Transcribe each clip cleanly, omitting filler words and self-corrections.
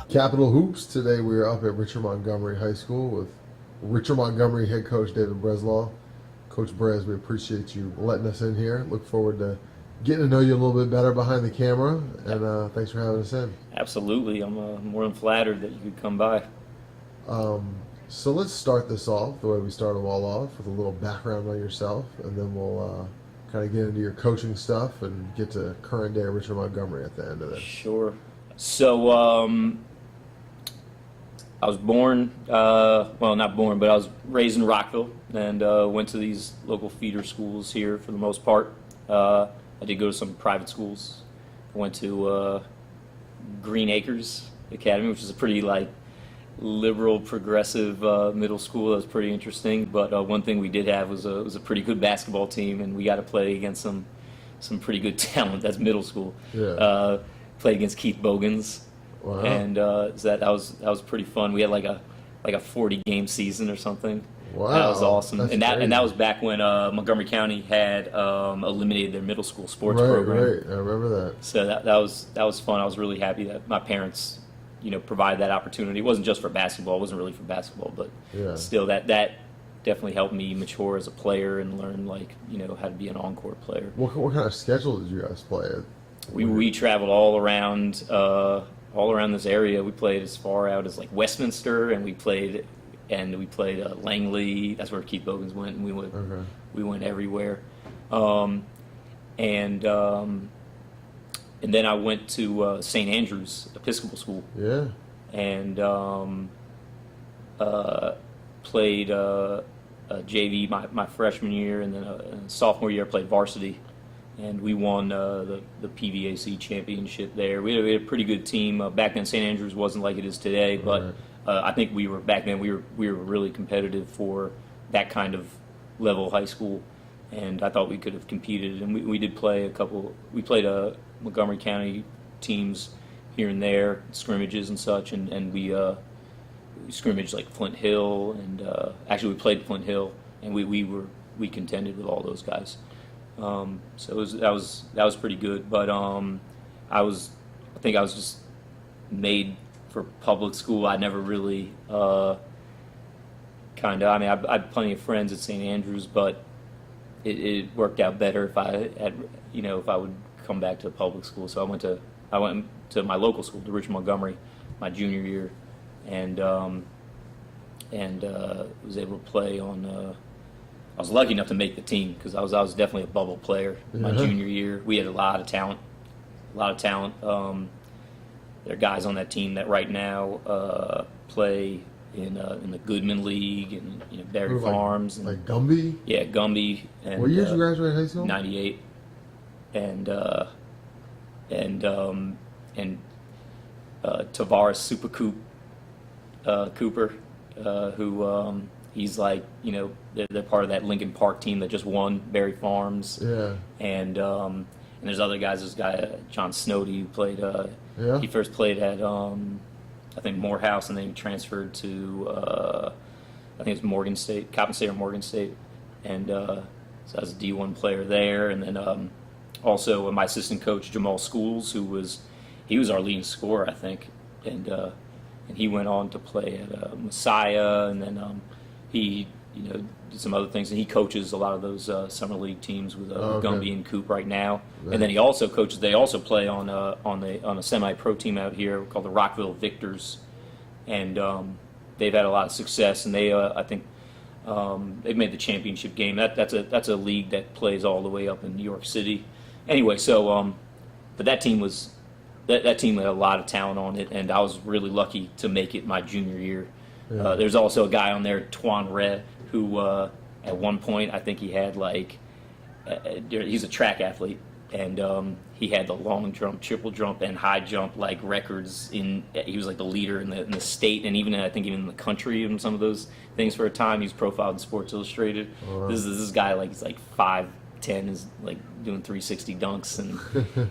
Capital Hoops. Today we are up at Richard Montgomery High School with Richard Montgomery head coach David Breslaw. Coach Bres, we appreciate you letting us in here. Look forward to getting to know you a little bit better behind the camera, and thanks for having us in. Absolutely. I'm more than flattered that you could come by. So let's start this off the way we start them all off with a little background on yourself, and then we'll kind of get into your coaching stuff and get to current day Richard Montgomery at the end of this. Sure. So I was born, well, not born, but I was raised in Rockville and went to these local feeder schools here for the most part. I did go to some private schools. I went to Green Acres Academy, which is a pretty liberal, progressive middle school. That was pretty interesting. But one thing we did have was a pretty good basketball team, and we got to play against some pretty good talent. That's middle school. Yeah. Played against Keith Bogans. Wow. And so that was pretty fun. We had like a 40-game season or something. Wow. That was awesome. That's and crazy. that was back when Montgomery County had eliminated their middle school sports Right, program. right. I remember that. So that was fun. I was really happy that my parents, provided that opportunity. It wasn't just for basketball. It wasn't really for basketball, but Yeah. still that definitely helped me mature as a player and learn how to be an on-court player. What kind of schedule did you guys play at? We traveled all around this area. We played as far out as Westminster, and we played Langley. That's where Keith Bogans went, and Okay. we went everywhere. And then I went to St. Andrew's Episcopal School Yeah. and played JV my freshman year, and then sophomore year I played varsity. And we won the PVAC championship there. We had a pretty good team. Back then, St. Andrews wasn't like it is today, but Right. I think we were really competitive for that kind of level high school, and I thought we could have competed. And we did play a couple. We played Montgomery County teams here and there, scrimmages and such, and we scrimmaged like Flint Hill, and actually we played Flint Hill, and we contended with all those guys. So that was pretty good, but I think I was just made for public school. I never really I had plenty of friends at St. Andrews, but it worked out better if I had if I would come back to public school. So I went to my local school, to Richard Montgomery, my junior year, and was able to play on. I was lucky enough to make the team because I was definitely a bubble player my junior year. We had a lot of talent. There are guys on that team that right now play in the Goodman League and Berry Farms. And, Like Gumby? yeah, Gumby. And, What year did you graduate high school? 98. And Tavares Supercoop Cooper, who he's they're part of that Lincoln Park team that just won Berry Farms. Yeah. And there's other guys. This guy John Snowdy, who played. Yeah. He first played at I think Morehouse, and then he transferred to I think it's Morgan State, Coppin State or Morgan State, and so I was a D1 player there. And then also my assistant coach Jamal Schools, he was our leading scorer, I think, and he went on to play at Messiah, and then he did some other things, and he coaches a lot of those summer league teams with okay. Gumby and Coop right now. Right. And then he also coaches. They also play on a semi-pro team out here called the Rockville Victors, and they've had a lot of success. And they I think they've made the championship game. That's a league that plays all the way up in New York City. Anyway, so but that team was that team had a lot of talent on it, and I was really lucky to make it my junior year. Yeah. There's also a guy on there, Twan Reh, who at one point I think he had he's a track athlete, and he had the long jump, triple jump, and high jump records. He was the leader in the state, and even I think even in the country in some of those things for a time. He was profiled in Sports Illustrated. Oh, wow. This guy he's 5'10", is doing 360 dunks,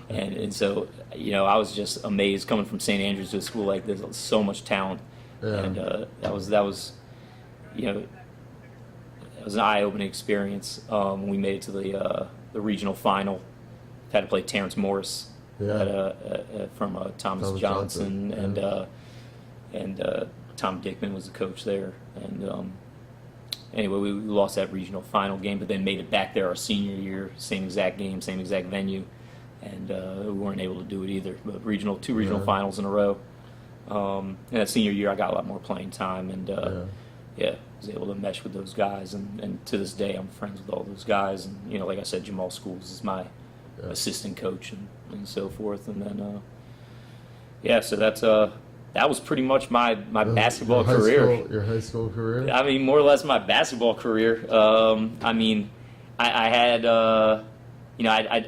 and so I was just amazed coming from St. Andrews to a school like this. So much talent. Yeah. And that was an eye-opening experience. When we made it to the regional final, had to play Terrence Morris Yeah. from Thomas Thomas Johnson, Johnson, and yeah. and Tom Dickman was the coach there. And anyway, we lost that regional final game, but then made it back there our senior year, same exact game, same exact venue, and we weren't able to do it either. But two regional finals in a row. And that senior year, I got a lot more playing time, and was able to mesh with those guys. And to this day, I'm friends with all those guys. And like I said, Jamal Schools is my assistant coach and so forth. And then so that was pretty much my basketball career. Your high school career? I mean, more or less my basketball career. I mean, I had I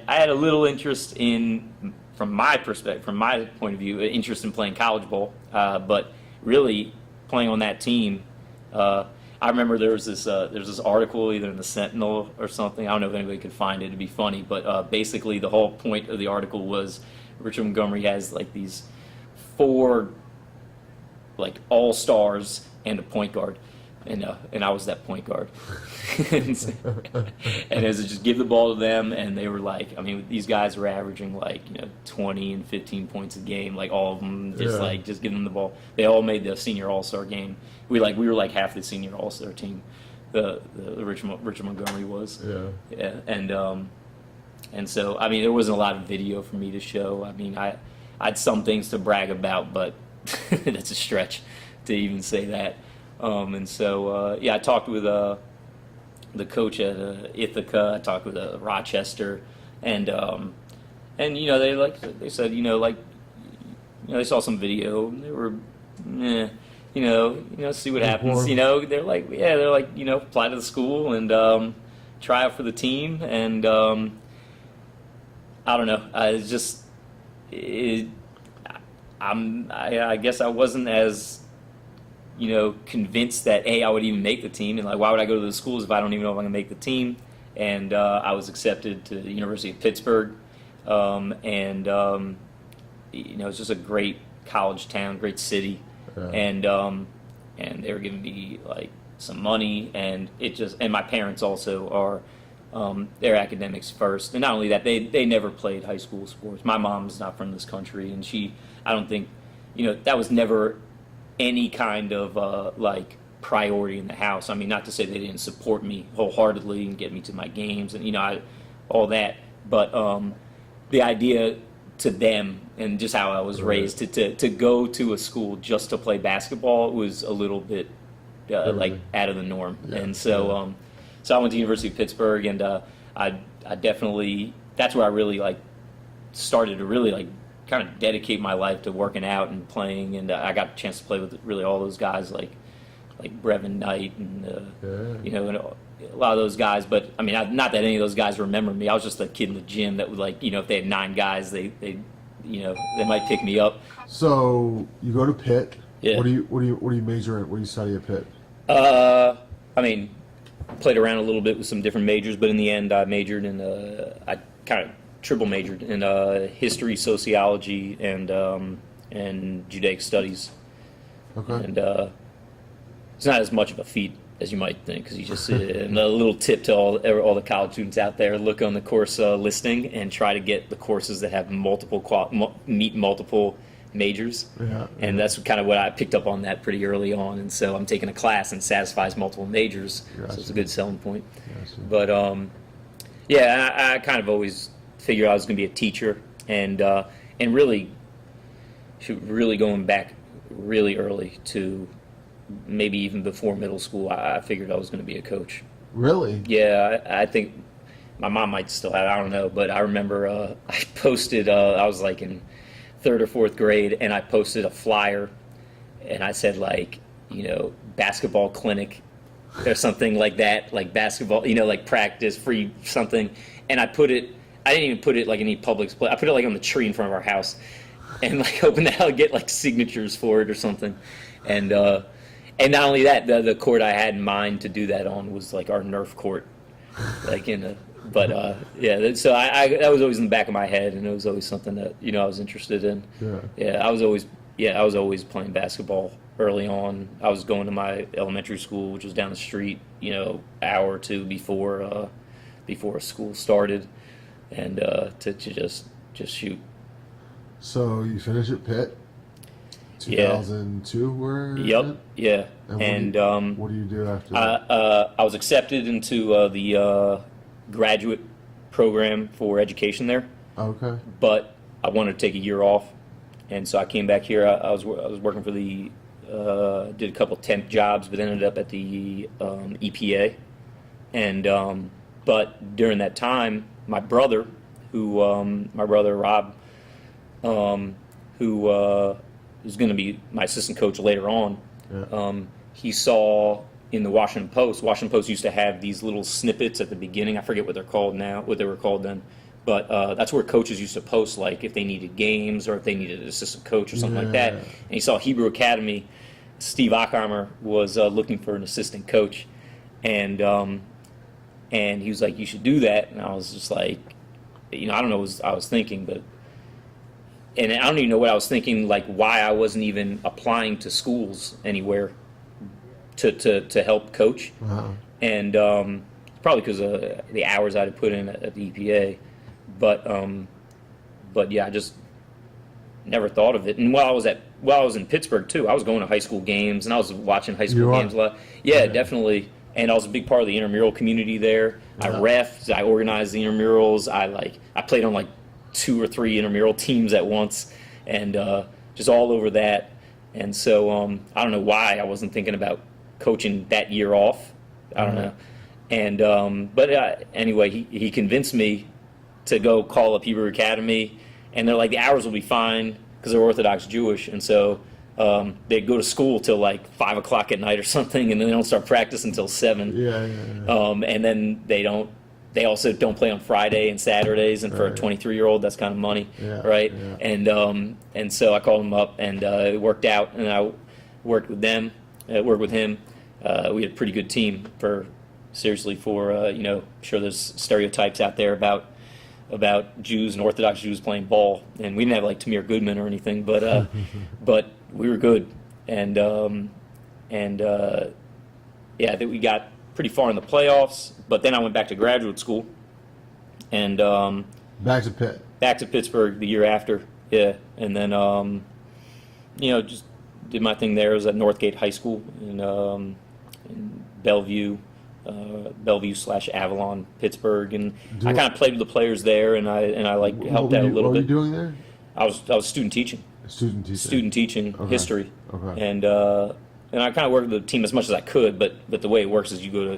had a little interest in, from my perspective, from my point of view, interest in playing college ball. But really, playing on that team, I remember there was this article either in the Sentinel or something. I don't know if anybody could find it. It'd be funny, but basically the whole point of the article was Richard Montgomery has like these 4 like all-stars and a point guard, and I was that point guard. And it was just give the ball to them, and they were like, I mean, these guys were averaging like 20 and 15 points a game, like all of them, just give them the ball. They all made the senior all-star game. We were like half the senior all-star team. The Richard Montgomery was. Yeah. And so I mean, there wasn't a lot of video for me to show. I mean, I had some things to brag about, but that's a stretch to even say that. And so I talked with the coach at Ithaca. I talked with Rochester, and they said they saw some video. And they were see what happens. They're like apply to the school and try out for the team. And I don't know. I guess I wasn't as convinced that I would even make the team, and like, why would I go to the schools if I don't even know if I'm gonna make the team? And I was accepted to the University of Pittsburgh, and it's just a great college town, great city, and they were giving me like some money, and my parents also are. Their academics first, and not only that, they never played high school sports. My mom's not from this country, and I don't think, that was never any kind of like priority in the house. I mean, not to say they didn't support me wholeheartedly and get me to my games and all that, but the idea to them and just how I was raised to go to a school just to play basketball was a little bit like out of the norm, and so. So I went to University of Pittsburgh, and I definitely, that's where I really started to really kind of dedicate my life to working out and playing, and I got a chance to play with really all those guys like Brevin Knight and and a lot of those guys. But I mean, not that any of those guys remember me. I was just a kid in the gym that would if they had 9 guys, they might pick me up. So you go to Pitt. Yeah. What do you major in? What do you study at Pitt? I mean, played around a little bit with some different majors, but in the end I majored in I kind of triple majored in history, sociology, and Judaic studies. Okay. And it's not as much of a feat as you might think, because you just and a little tip to all the college students out there: look on the course listing and try to get the courses that have meet multiple majors. And that's kind of what I picked up on that pretty early on, and so I'm taking a class and satisfies multiple majors. So it's a good selling point. But I kind of always figured I was going to be a teacher, and really going back really early to maybe even before middle school, I figured I was going to be a coach. Really? Yeah, I think my mom might still have it, I don't know, but I remember I posted, I was like in 3rd or 4th grade, and I posted a flyer, and I said basketball clinic or something like that, like basketball, like practice, free something, and I didn't even put it like any public place. I put it like on the tree in front of our house, and hoping that I'll get signatures for it or something, and not only that, the court I had in mind to do that on was our Nerf court, But so that was always in the back of my head, and it was always something that I was interested in. I was always playing basketball early on. I was going to my elementary school, which was down the street, hour or two before school started, and to just shoot. So you finish at Pitt? 2002 were. Yep. Yeah. And what do you do after that? I was accepted into the graduate program for education there, Okay. but I wanted to take a year off, and so I came back here. I was working for the did a couple temp jobs, but ended up at the EPA, and but during that time, my brother Rob, who is going to be my assistant coach later on. Yeah. He saw in the Washington Post. Washington Post used to have these little snippets at the beginning. I forget what they're called now, what they were called then. But that's where coaches used to post, like if they needed games or if they needed an assistant coach or something like that. And he saw Hebrew Academy. Steve Ockheimer was looking for an assistant coach, and he was like, "You should do that." And I was just like, I don't know what I was thinking, but. And I don't even know what I was thinking, like why I wasn't even applying to schools anywhere to help coach. Wow. And probably because of the hours I had put in at the EPA. But yeah, I just never thought of it. And while I was in Pittsburgh too, I was going to high school games and I was watching high school games a lot. Yeah, definitely. And I was a big part of the intramural community there. I refed, I organized the intramurals. I played on like 2 or 3 intramural teams at once, and just all over that. And so I don't know why I wasn't thinking about coaching that year off. I don't know. And but anyway, he convinced me to go call up Hebrew Academy, and they're like, the hours will be fine because they're Orthodox Jewish, and so they go to school till like 5 o'clock at night or something, and then they don't start practice until 7. Yeah. And then they also don't play on Friday and Saturdays, and for a 23-year-old, that's kind of money, right? Yeah. And so I called him up, and it worked out, and I worked with him. We had a pretty good team for sure there's stereotypes out there about Jews and Orthodox Jews playing ball, and we didn't have like Tamir Goodman or anything, but but we were good, and I think we got pretty far in the playoffs. But then I went back to graduate school, and back to Pittsburgh the year after, and then just did my thing there. I was at Northgate High School in Bellevue. Bellevue/Avalon, Pittsburgh, and I kind of played with the players there, and I helped out a little bit. What were you doing there? I was student teaching. Student teaching history, and I kind of worked with the team as much as I could. But the way it works is you go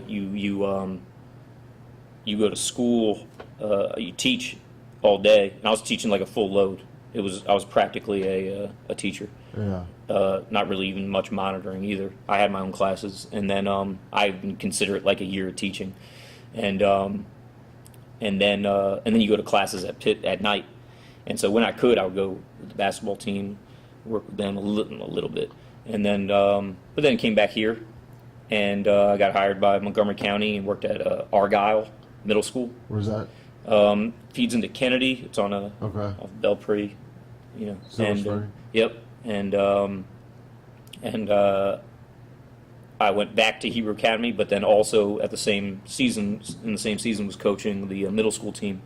to school, you teach all day, and I was teaching like a full load. I was practically a teacher. Yeah. Not really even much monitoring either. I had my own classes, and then I consider it like a year of teaching, and then you go to classes at Pitt at night. And so when I could, I would go with the basketball team, work with them a little bit, and then but then came back here, and I got hired by Montgomery County and worked at Argyle Middle School. Where's that? Feeds into Kennedy. It's on off Belpre, Silver Spring. Yep. And I went back to Hebrew Academy, but then also in the same season was coaching the middle school team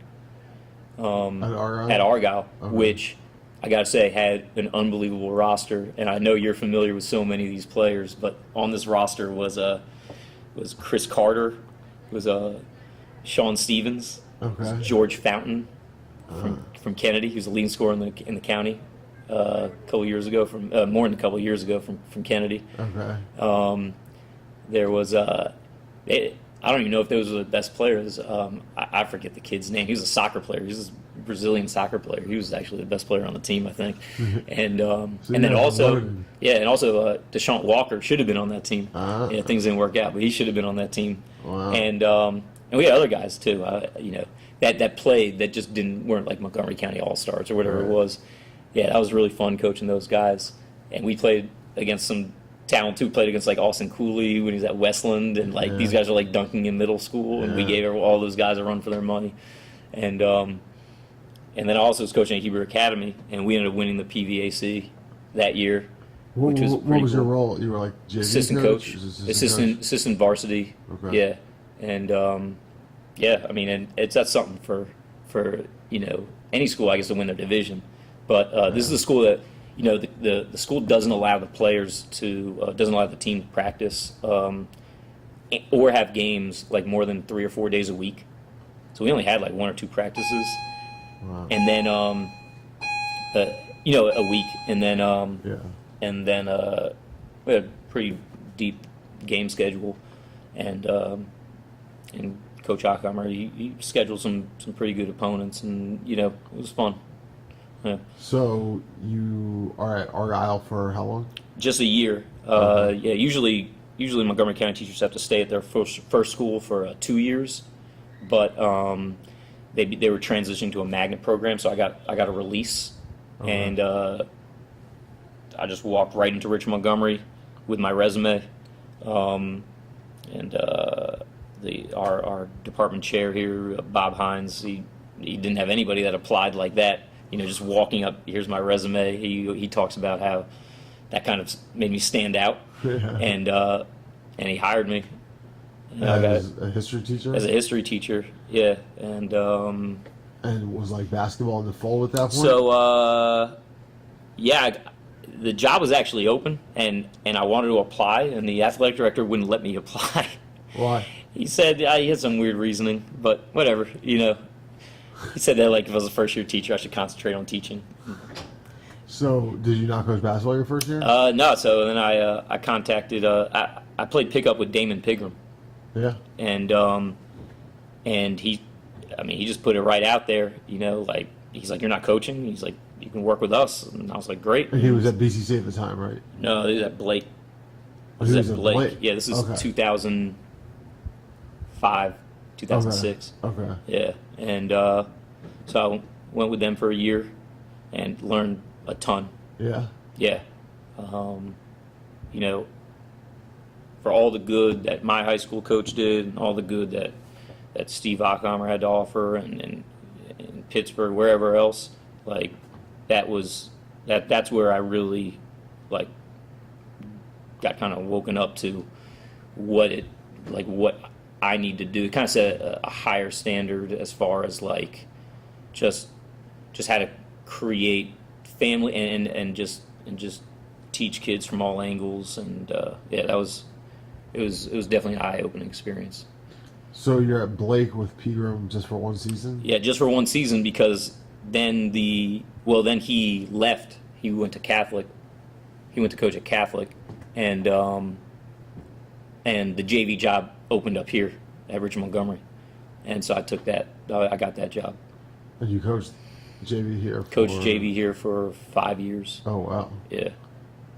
At Argyle? at Argyle, which I got to say had an unbelievable roster. And I know you're familiar with so many of these players, but on this roster was Chris Carter, was Sean Stevens, was George Fountain from Kennedy, who's the leading scorer in the county. A couple years ago more than a couple years ago from Kennedy. There was I don't even know if those were the best players. I forget the kid's name. He was a soccer player. He was a Brazilian soccer player. He was actually the best player on the team, I think. And then also Deshaun Walker should have been on that team. Yeah, things didn't work out, but he should have been on that team. Wow. And we had other guys too. That played that just weren't like Montgomery County All-Stars or whatever it was. Yeah, that was really fun coaching those guys. And we played against some talent too. Played against like Austin Cooley when he was at Westland, and these guys are like dunking in middle school, and we gave all those guys a run for their money. And then I also was coaching at Hebrew Academy, and we ended up winning the PVAC that year. What was your role? You were like JV assistant coach, assistant varsity. Okay. Yeah, and I mean, and that's something for any school, I guess, to win their division. But this is a school that the school doesn't allow the players to doesn't allow the team to practice or have games like more than 3 or 4 days a week. So we only had like 1 or 2 practices, Wow. and then a week, and then we had a pretty deep game schedule, and Coach Ackheimer, he scheduled some pretty good opponents, and it was fun. Yeah. So you are at Argyle for how long? Just a year. Okay. Yeah, usually Montgomery County teachers have to stay at their first school for 2 years, but they were transitioning to a magnet program, so I got a release, and I just walked right into Richard Montgomery with my resume, and our department chair here, Bob Hines, he didn't have anybody that applied like that. Just walking up, here's my resume. He talks about how that kind of made me stand out, and he hired me. As a history teacher? As a history teacher, yeah, and was like basketball in the fold at that point? So the job was actually open, and I wanted to apply, and the athletic director wouldn't let me apply. Why? He said he had some weird reasoning, but whatever, He said that like if I was a first-year teacher, I should concentrate on teaching. So did you not coach basketball your first year? No. So then I contacted. I played pickup with Damon Pigram. Yeah. And he just put it right out there. Like he's like, you're not coaching. He's like, you can work with us. And I was like, great. And he was at BCC at the time, right? No, he was at Blake. Oh, he was at Blake. Yeah, this is 2005, 2006. Okay. Yeah, and so I went with them for a year and learned a ton. Yeah. Yeah. For all the good that my high school coach did, and all the good that Steve Ackheimer had to offer, and in Pittsburgh, wherever else, like that's where I really like got kind of woken up to what I need to do. It kind of set a higher standard as far as like just how to create family and just teach kids from all angles, and it was definitely an eye-opening experience. So you're at Blake with Pegram just for one season? Yeah, just for one season, because then he left. He went to Catholic. He went to coach at Catholic, and the JV job opened up here at Richard Montgomery, and so I took that. I got that job. And you coached JV here? Coached JV here for 5 years. Oh, wow. Yeah.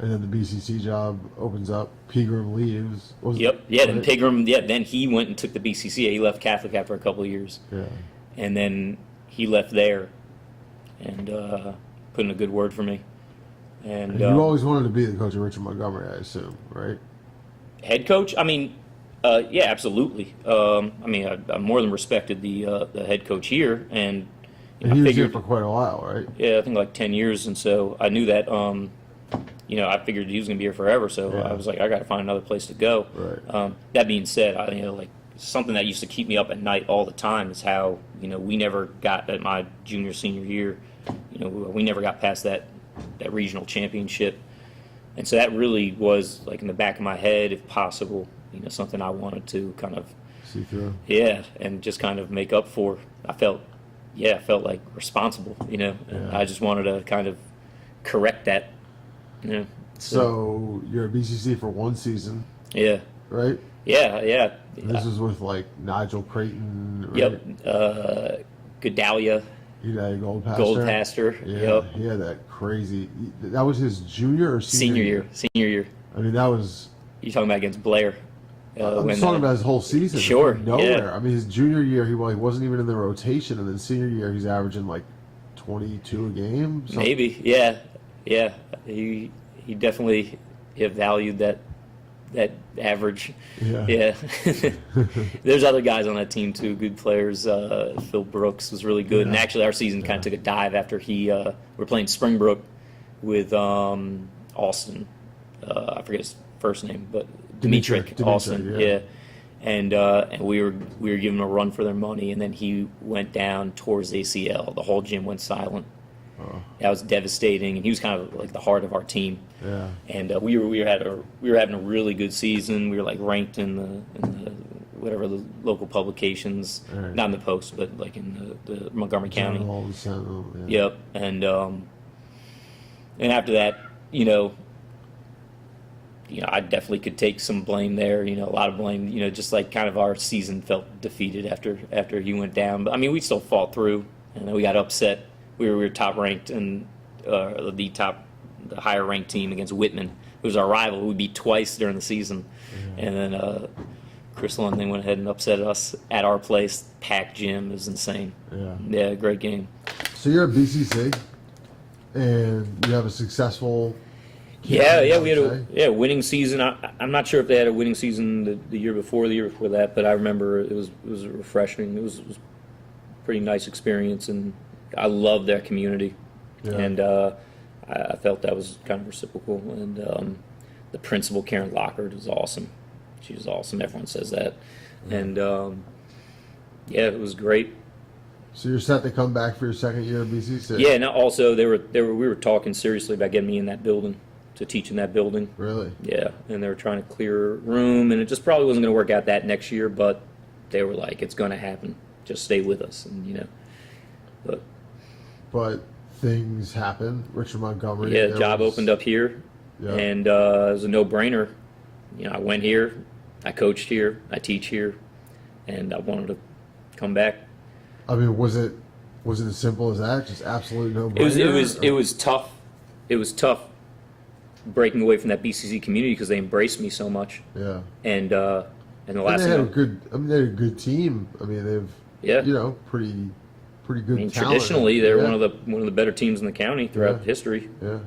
And then the BCC job opens up. Pegram leaves. Yep. Yeah. Then Pegram. Yeah. Then he went and took the BCC. He left Catholic after a couple of years. Yeah. And then he left there, and put in a good word for me. And you always wanted to be the coach of Richard Montgomery, I assume, right? Head coach. Yeah, absolutely. I more than respected the head coach here, and he was here for quite a while, right? Yeah, I think like 10 years, and so I knew that. I figured he was going to be here forever, so Yeah. I was like, I got to find another place to go. Right. That being said, like something that used to keep me up at night all the time is how we never got at my junior senior year. We never got past that regional championship, and so that really was like in the back of my head, if possible. Something I wanted to kind of see through. Yeah, and just kind of make up for. I felt like responsible. And I just wanted to kind of correct that. So you're at BCC for one season. Yeah. Right. Yeah. This is with like Nigel Creighton. Right? Yep. Godalia. Goldpaster. Yeah. Yep. He had that crazy. That was his junior or senior year? Senior year. I mean, that was. You're talking about against Blair. I'm just talking about his whole season. Sure. Nowhere. Yeah. I mean, his junior year, he wasn't even in the rotation, and then senior year, he's averaging like 22 a game. Something. Maybe. Yeah. He definitely valued that average. Yeah. There's other guys on that team too, good players. Phil Brooks was really good, and actually our season kind of took a dive after we're playing Springbrook with Austin. I forget his first name, but Dimitrik Austin. Yeah. And we were giving him a run for their money, and then he went down towards ACL. The whole gym went silent, That was devastating, and he was kind of like the heart of our team. Yeah. And we were having a really good season. We were like ranked in the whatever the local publications, Right. not in the Post, but like in the Montgomery County. Journal, the Sentinel, yeah. Yep. And after that, I definitely could take some blame there. A lot of blame. Just like kind of our season felt defeated after he went down. But I mean, we still fought through, and we got upset. We were top ranked and the higher ranked team against Whitman, who was our rival. We beat twice during the season, and then Chris Lunding went ahead and upset us at our place. Packed gym. It was insane. Yeah, great game. So you're at BCC, and you have a successful. Yeah, we had a winning season. I'm not sure if they had a winning season the year before, that, but I remember it was refreshing. It was a pretty nice experience, and I loved their community, and I felt that was kind of reciprocal. And the principal, Karen Lockhart, was awesome. She was awesome. Everyone says that, and it was great. So you're set to come back for your second year at BCC? Yeah, and also we were talking seriously about getting me in that building to teach in that building. Really? Yeah, and they were trying to clear room, and it just probably wasn't going to work out that next year, but they were like, it's going to happen. Just stay with us, and But things happen. Richard Montgomery. Yeah, the job opened up here, and it was a no-brainer. I went here, I coached here, I teach here, and I wanted to come back. I mean, was it as simple as that? Just absolute no-brainer? It was tough. It was tough breaking away from that BCC community because they embraced me so much. Yeah. And the last they had they had a good team. I mean, they've pretty good talent. Traditionally, they're one of the better teams in the county throughout history. Yeah.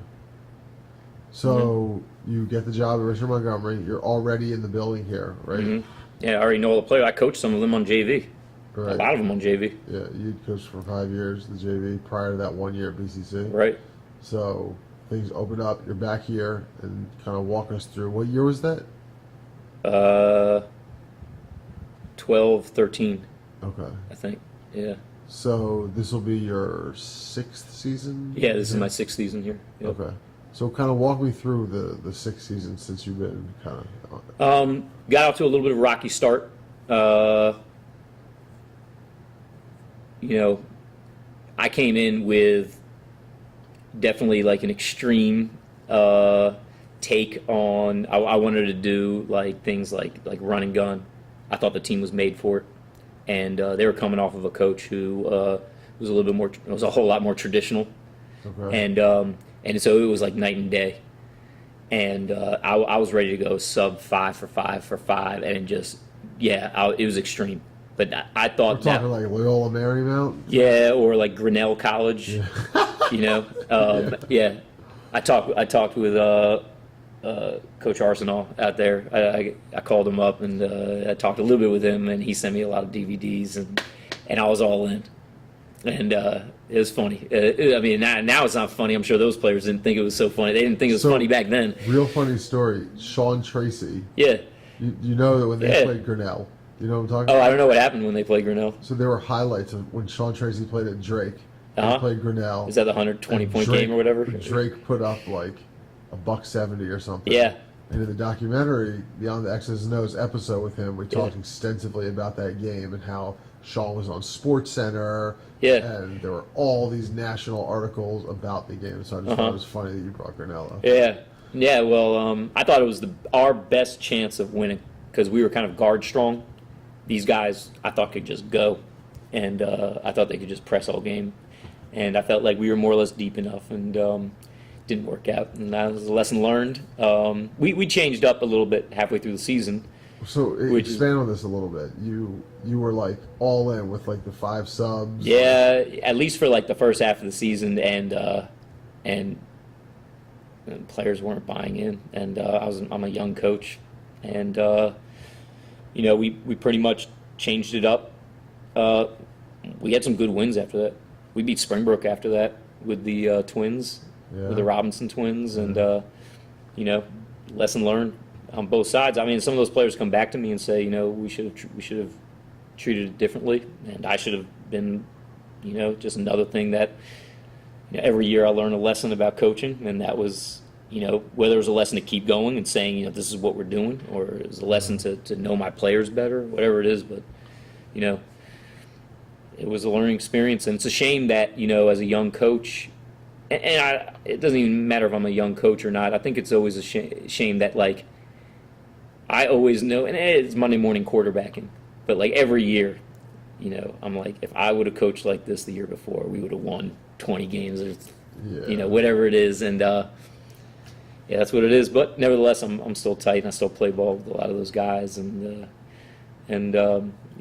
So you get the job at Richard Montgomery. You're already in the building here, right? Mm-hmm. Yeah, I already know all the players. I coached some of them on JV. Right. A lot of them on JV. Yeah, you'd coached for 5 years, the JV, prior to that 1 year at BCC. Right. So things opened up. You're back here and kind of walk us through. What year was that? 12, 13. Okay. I think. Yeah. So this will be your 6th season? Yeah, this is my 6th season here. Yep. Okay. So kind of walk me through the 6th season since you've been kind of... Got off to a little bit of a rocky start. I came in with definitely like an extreme take on. I wanted to do like things like run and gun. I thought the team was made for it, and they were coming off of a coach who was a little bit more, was a whole lot more traditional, and so it was like night and day. And I was ready to go sub 5 for 5 for 5, and just it was extreme. But I thought we're talking like Loyola Marymount. Yeah, or like Grinnell College. Yeah. I talked with Coach Arsenal out there. I called him up and I talked a little bit with him, and he sent me a lot of DVDs, and I was all in. And it was funny. I mean, now it's not funny. I'm sure those players didn't think it was so funny. They didn't think it was funny back then. Real funny story. Sean Tracy. Yeah. You know that when they played Grinnell. You know what I'm talking about? I don't know what happened when they played Grinnell. So there were highlights of when Sean Tracy played at Drake. They played Grinnell. Is that the 120-point game or whatever? Drake put up like $170 or something. Yeah. And in the documentary, Beyond the X's and O's episode with him, we talked extensively about that game and how Sean was on SportsCenter. Yeah. And there were all these national articles about the game. So I just thought it was funny that you brought Grinnell up. Yeah. Yeah, well, I thought it was our best chance of winning because we were kind of guard strong. These guys, I thought, could just go, and I thought they could just press all game, and I felt like we were more or less deep enough, and didn't work out, and that was a lesson learned. We changed up a little bit halfway through the season. So expand on this a little bit. You were like all in with like the 5 subs. Yeah, at least for like the first half of the season, and players weren't buying in, and I'm a young coach, and. We pretty much changed it up. We had some good wins after that. We beat Springbrook after that with the twins, with the Robinson twins, and lesson learned on both sides. I mean, some of those players come back to me and say, we should have treated it differently, and I should have been, just another thing that every year I learn a lesson about coaching, and that was, whether it was a lesson to keep going and saying, this is what we're doing, or it was a lesson to know my players better, whatever it is. But, it was a learning experience, and it's a shame that, as a young coach, it doesn't even matter if I'm a young coach or not. I think it's always a shame that, like, I always know, and it's Monday morning quarterbacking, but, like, every year, I'm like, if I would have coached like this the year before, we would have won 20 games or, whatever it is. And, yeah, that's what it is. But nevertheless, I'm still tight, and I still play ball with a lot of those guys. And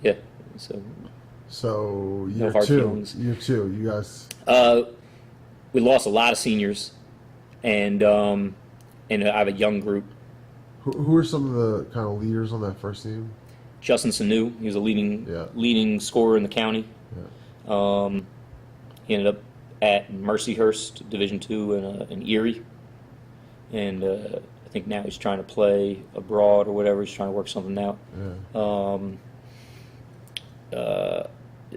yeah, so. So No hard feelings. Year two, you guys. We lost a lot of seniors, and I have a young group. Who are some of the kind of leaders on that first team? Justin Sanu, he was a leading scorer in the county. Yeah. He ended up at Mercyhurst Division II in Erie, and I think now he's trying to play abroad or whatever. He's trying to work something out. Yeah.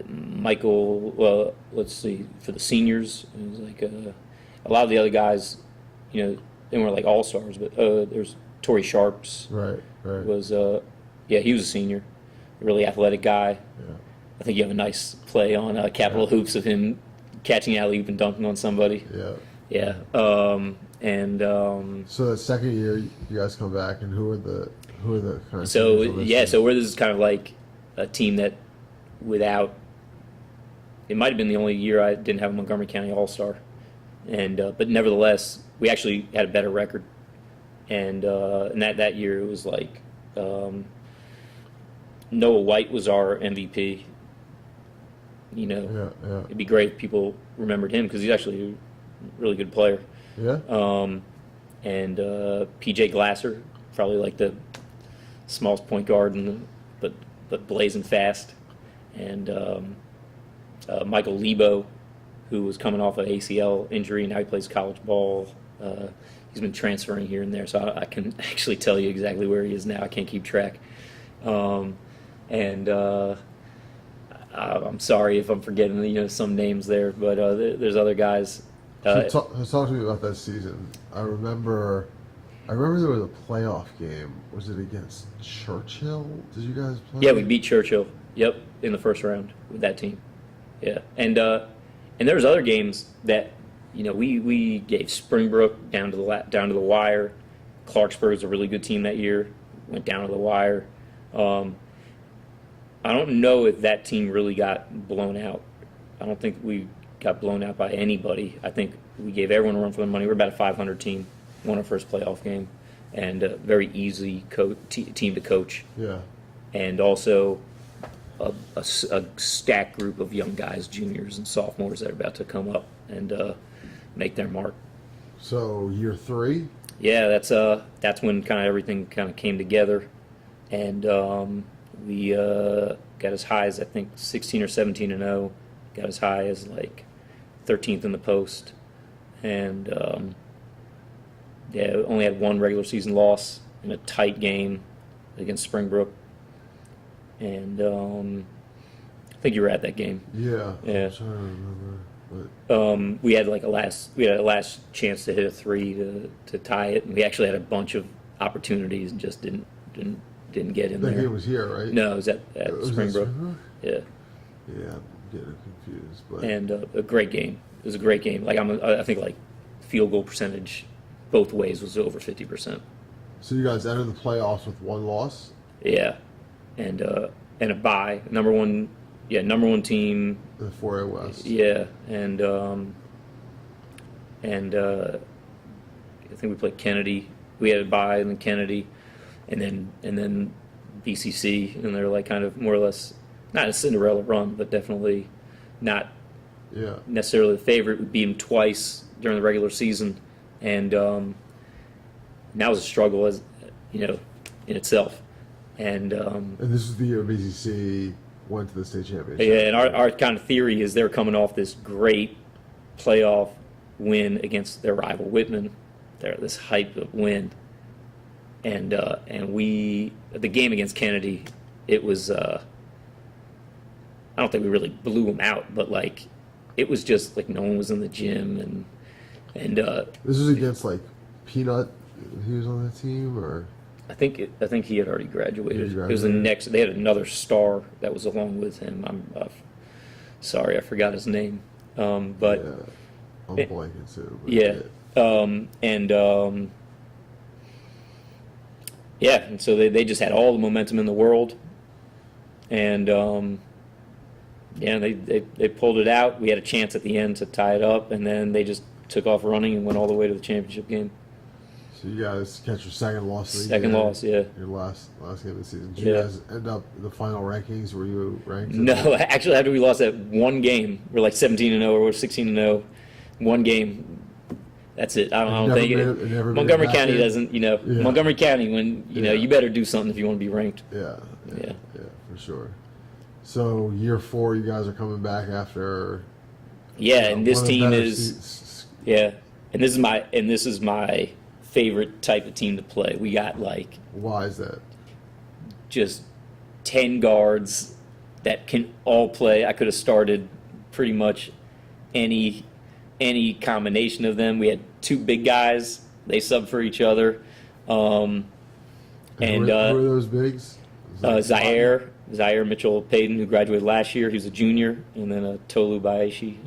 Michael, well, let's see, for the seniors, it was like a lot of the other guys, they weren't like all-stars, but there's Torrey Sharps. Right. Was he was a senior, a really athletic guy. Yeah. I think you have a nice play on Capital Hoops of him catching alley-oop and dunking on somebody. Yeah. Yeah. So the second year, you guys come back, and who are the kind of so seniors on this yeah, team? so we're this is kind of like a team that without. It might have been the only year I didn't have a Montgomery County All-Star, and but nevertheless, we actually had a better record, and that year it was like Noah White was our MVP. Yeah. It'd be great if people remembered him because he's actually a really good player. Yeah. And PJ Glasser, probably like the smallest point guard, but blazing fast, and Michael Lebo, who was coming off an ACL injury, now he plays college ball. He's been transferring here and there, so I can actually tell you exactly where he is now. I can't keep track. I'm sorry if I'm forgetting some names there, but there's other guys. So talk to me about that season. I remember there was a playoff game. Was it against Churchill? Did you guys play? Yeah, we beat Churchill. Yep, in the first round with that team. Yeah, and there was other games that we gave Springbrook down to the wire. Clarksburg was a really good team that year. Went down to the wire. I don't know if that team really got blown out. I don't think we got blown out by anybody. I think we gave everyone a run for their money. We're about a 500 team. Won our first playoff game, and a very easy team to coach. Yeah. And also a stacked group of young guys, juniors and sophomores that are about to come up and make their mark. So year three? Yeah, that's when kind of everything kind of came together, and we got as high as I think 16 or 17-0. Got as high as like 13th in the post, and only had one regular season loss in a tight game against Springbrook, and I think you were at that game. Yeah. Yeah. I'm trying to remember. But We had a last chance to hit a three to tie it, and we actually had a bunch of opportunities and just didn't get in that there. game was here, right? No, it was at Was it Springbrook. Springbrook? Yeah, Yeah, I'm getting confused. But and a great game. It was a great game. Like I think like field goal percentage both ways was over 50%. so you guys entered the playoffs with one loss? Yeah, and a bye. Number one team. The 4A West. Yeah, and I think we played Kennedy. We had a bye, and then Kennedy, and then BCC, and they're like kind of more or less not a Cinderella run, but definitely not Yeah. necessarily the favorite. We beat them twice during the regular season, and that was a struggle as in itself. And And this is the year BCC went to the state championship. yeah, and our kind of theory is they're coming off this great playoff win against their rival Whitman. They're this hype of win, and the game against Kennedy, it was I don't think we really blew them out, but like it was just like no one was in the gym, and This was against like Peanut. He was on that team, or I think he had already graduated. He It was the graduated? next. They had another star that was along with him. I'm sorry, I forgot his name. But yeah, I'm blanking too. But yeah, and so they just had all the momentum in the world, and yeah, they pulled it out. We had a chance at the end to tie it up, and then they just took off running and went all the way to the championship game. So you guys catch your second loss of the Second year. loss, yeah. Your last game of the season. Did you Yeah. guys end up in the final rankings? Were you ranked? No, actually, after we lost that one game, we're like 17-0 or we're 16-0. One game, that's it. I don't Never think made it never made Montgomery it back County in? doesn't. Yeah. Montgomery County, when Yeah. you better do something if you want to be ranked. Yeah, Yeah. for sure. So year 4, you guys are coming back after. Yeah, and this one of the team better is and this is my favorite type of team to play. We got like Why is that? just 10 guards that can all play. I could have started pretty much any combination of them. We had 2 big guys. They sub for each other. And who are those bigs? Zaire Mitchell Payton, who graduated last year, who's a junior, and then Tolu Baeshi,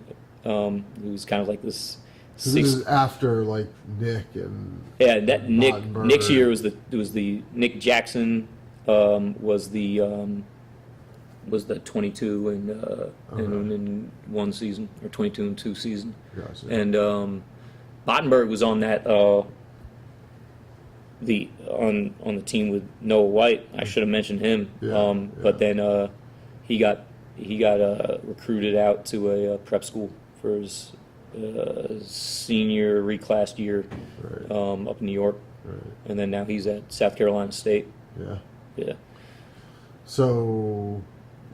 who's kind of like this. So this is after like Nick and That Ottenberg. Nick's year was the Nick Jackson was the 22 in one season, or 22 and 2 season. Gotcha. And Ottenberg was on that on the team with Noah White. I should have mentioned him. But then he got recruited out to a prep school for his senior reclassed year Right. up in New York, Right. and then now he's at South Carolina State. Yeah. Yeah, So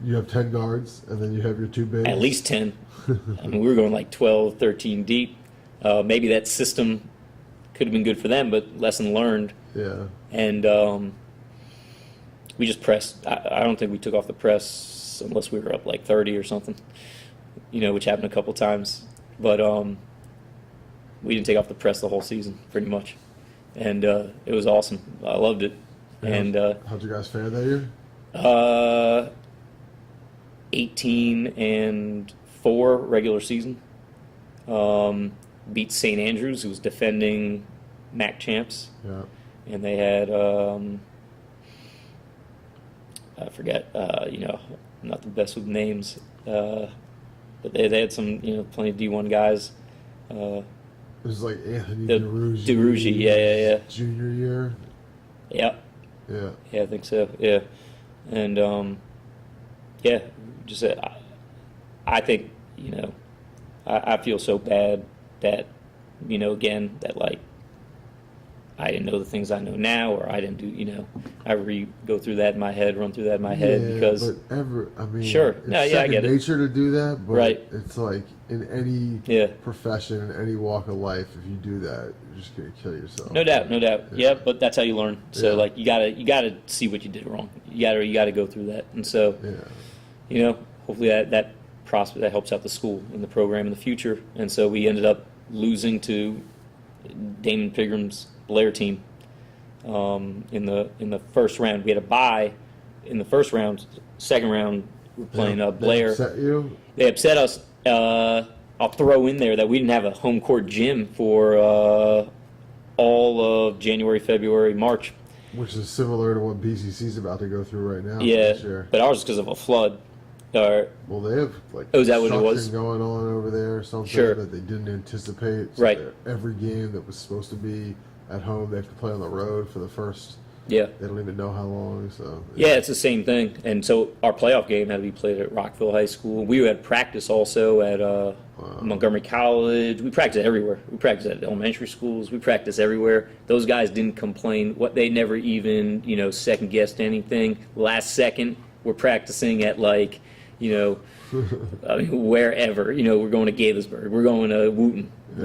you have 10 guards, and then you have your 2 bigs. at least 10. I mean, we were going like 12, 13 deep. Maybe that system could have been good for them, but lesson learned. Yeah. And we just pressed. I don't think we took off the press unless we were up like 30 or something, which happened a couple times. But we didn't take off the press the whole season, pretty much. And it was awesome. I loved it. And how'd you guys fare that year? 18-4 regular season. Beat St. Andrews, who was defending MAC champs. Yeah. And they had I forget, I'm not the best with names, but they had some, plenty of D1 guys. It was like Anthony The DeRougie, yeah. Junior year. Yeah, I think so. Yeah, and just I think I feel so bad that again that like I didn't know the things I know now, or I didn't do I go through that in my head, run through that in my head because Sure. It's I get it. nature to do that, but Right. it's like in any profession, in any walk of life, if you do that, you're just gonna kill yourself. No doubt. Yeah, but that's how you learn. So Yeah. like you gotta see what you did wrong. You gotta go through that, and so hopefully that prospect that helps out the school and the program in the future. And so we ended up losing to Damon Pigram's Blair team in the first round. We had a bye in the first round. Second round, we're playing Blair. They upset you? They upset us. I'll throw in there that we didn't have a home court gym for all of January, February, March. Which is similar to what BCC's about to go through right now. Yeah, This year. but ours is because of a flood. Well, they have like Oh, is that what it was? construction going on over there or something Sure. that they didn't anticipate. So Right. every game that was supposed to be at home, they have to play on the road for the first. Yeah. They don't even know how long. So Yeah, it's the same thing. And so our playoff game had to be played at Rockville High School. We had practice also at Montgomery College. We practiced everywhere. We practiced at elementary schools. We practiced everywhere. Those guys didn't complain. They never even, second guessed anything. Last second, we're practicing at like, wherever. We're going to Gaithersburg. We're going to Wooten. Yeah.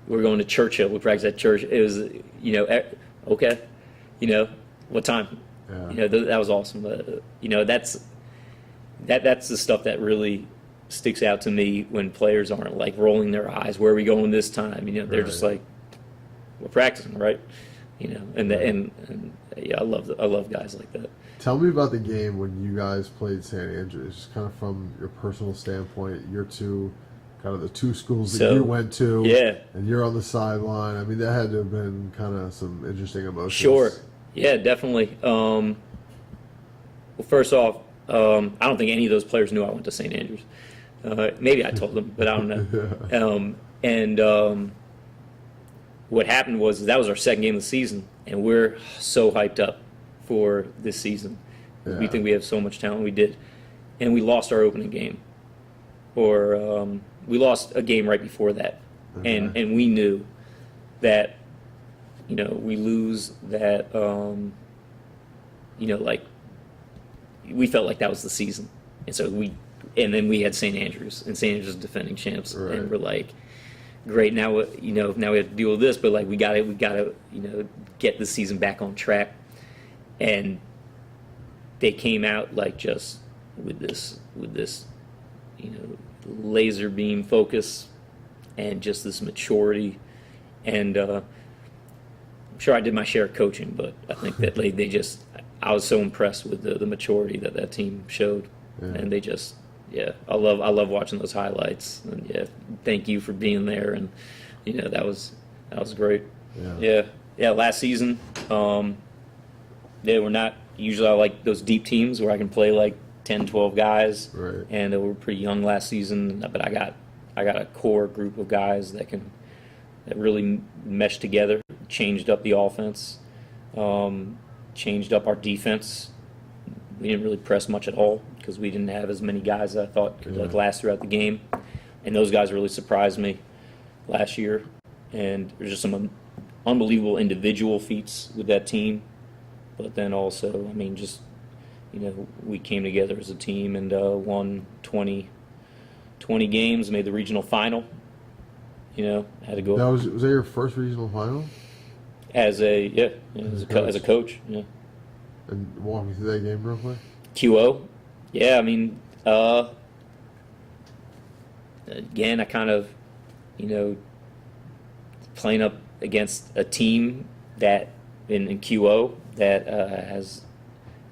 We're going to Churchill. We practiced at Church. It was, okay. What time? Yeah. That was awesome. That's the stuff that really sticks out to me when players aren't like rolling their eyes. Where are we going this time? They're just like, we're practicing, right? And yeah, I love guys like that. Tell me about the game when you guys played St. Andrews, just kind of from your personal standpoint. You're kind of the two schools that you went to, yeah, and you're on the sideline. I mean, that had to have been kind of some interesting emotions. Sure, yeah, definitely. Well, first off, I don't think any of those players knew I went to St. Andrews. Maybe I told them, but I don't know. And what happened was that was our second game of the season, and we're so hyped up for this season. Yeah. We think we have so much talent. We did. And we lost our opening game. Or we lost a game right before that. Okay. And we knew that, we lose that, like, we felt like that was the season. And so and then we had St. Andrews, and St. Andrews defending champs. Right. And we're like, great, now we have to deal with this, but like we gotta get the season back on track. And they came out like just with this laser beam focus and just this maturity. And I'm sure I did my share of coaching, but I think that I was so impressed with the maturity that team showed. Yeah. And they just, I love watching those highlights. And thank you for being there. And that was great. Yeah. Last season, we're not usually, I like those deep teams where I can play like 10, 12 guys. Right. And we're pretty young last season, but I got a core group of guys that really meshed together, changed up the offense, changed up our defense. We didn't really press much at all because we didn't have as many guys that I thought could last throughout the game. And those guys really surprised me last year. And there's just some unbelievable individual feats with that team. But then also, I mean, just, we came together as a team and won 20 games, made the regional final. Had to go. Was that your first regional final? As a coach, yeah. And walk me through that game real quick. QO, yeah. I mean, again, I kind of, playing up against a team that in QO that has